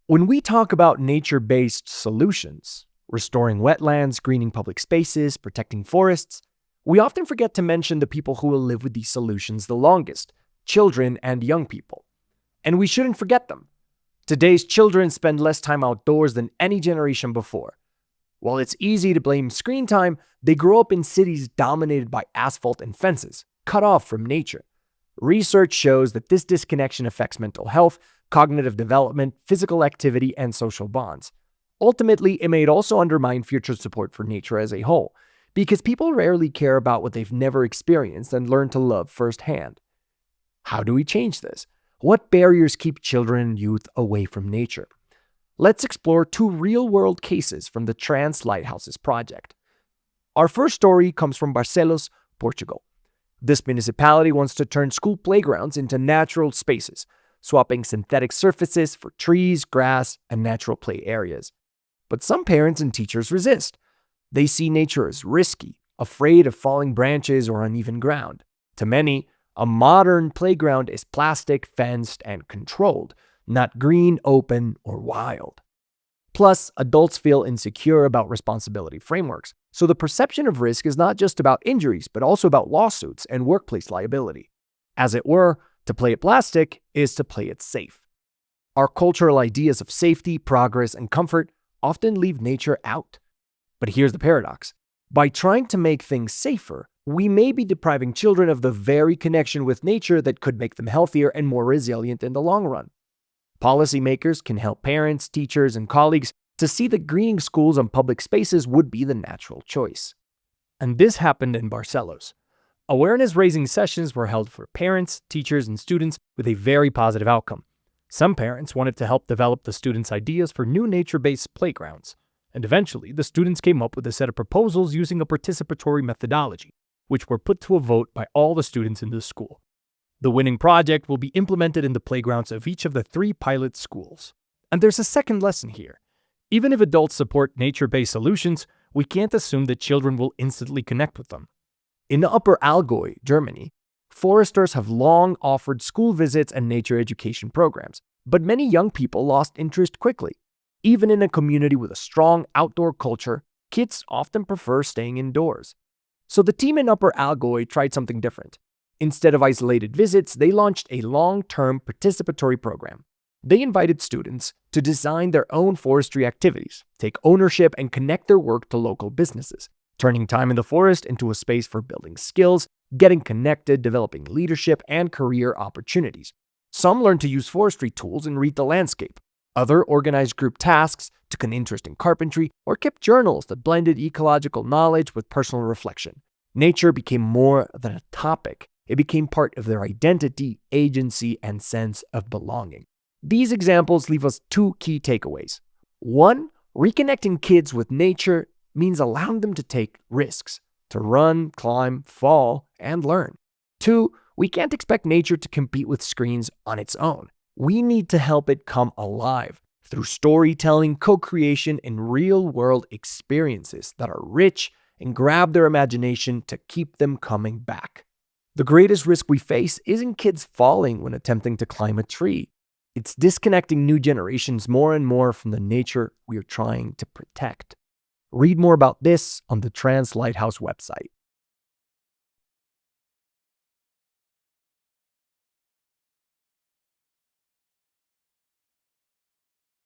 When we talk about nature-based solutions, restoring wetlands, greening public spaces, protecting forests, we often forget to mention the people who will live with these solutions the longest, children and young people. And we shouldn't forget them. Today's children spend less time outdoors than any generation before. While it's easy to blame screen time, they grow up in cities dominated by asphalt and fences, cut off from nature. Research shows that this disconnection affects mental health, cognitive development, physical activity, and social bonds. Ultimately, it may also undermine future support for nature as a whole, because people rarely care about what they've never experienced and learn to love firsthand. How do we change this? What barriers keep children and youth away from nature? Let's explore two real-world cases from the TRANS-lighthouses project. Our first story comes from Barcelos, Portugal. This municipality wants to turn school playgrounds into natural spaces, swapping synthetic surfaces for trees, grass, and natural play areas. But some parents and teachers resist. They see nature as risky, afraid of falling branches or uneven ground. To many, a modern playground is plastic, fenced, and controlled, not green, open, or wild. Plus, adults feel insecure about responsibility frameworks, so the perception of risk is not just about injuries, but also about lawsuits and workplace liability. As it were, to play it plastic is to play it safe. Our cultural ideas of safety, progress, and comfort often leave nature out. But here's the paradox. By trying to make things safer, we may be depriving children of the very connection with nature that could make them healthier and more resilient in the long run. Policymakers can help parents, teachers, and colleagues to see that greening schools and public spaces would be the natural choice. And this happened in Barcelos. Awareness-raising sessions were held for parents, teachers, and students with a very positive outcome. Some parents wanted to help develop the students' ideas for new nature-based playgrounds. And eventually, the students came up with a set of proposals using a participatory methodology, which were put to a vote by all the students in the school. The winning project will be implemented in the playgrounds of each of the 3 pilot schools. And there's a second lesson here. Even if adults support nature-based solutions, we can't assume that children will instantly connect with them. In Upper Allgäu, Germany, foresters have long offered school visits and nature education programs, but many young people lost interest quickly. Even in a community with a strong outdoor culture, kids often prefer staying indoors. So the team in Upper Allgäu tried something different. Instead of isolated visits, they launched a long-term participatory program. They invited students to design their own forestry activities, take ownership, and connect their work to local businesses, turning time in the forest into a space for building skills, getting connected, developing leadership, and career opportunities. Some learned to use forestry tools and read the landscape. Others organized group tasks, took an interest in carpentry, or kept journals that blended ecological knowledge with personal reflection. Nature became more than a topic. It became part of their identity, agency, and sense of belonging. These examples leave us 2 key takeaways. 1, reconnecting kids with nature means allowing them to take risks, to run, climb, fall, and learn. 2, we can't expect nature to compete with screens on its own. We need to help it come alive through storytelling, co-creation, and real-world experiences that are rich and grab their imagination to keep them coming back. The greatest risk we face isn't kids falling when attempting to climb a tree. It's disconnecting new generations more and more from the nature we are trying to protect. Read more about this on the Trans Lighthouse website.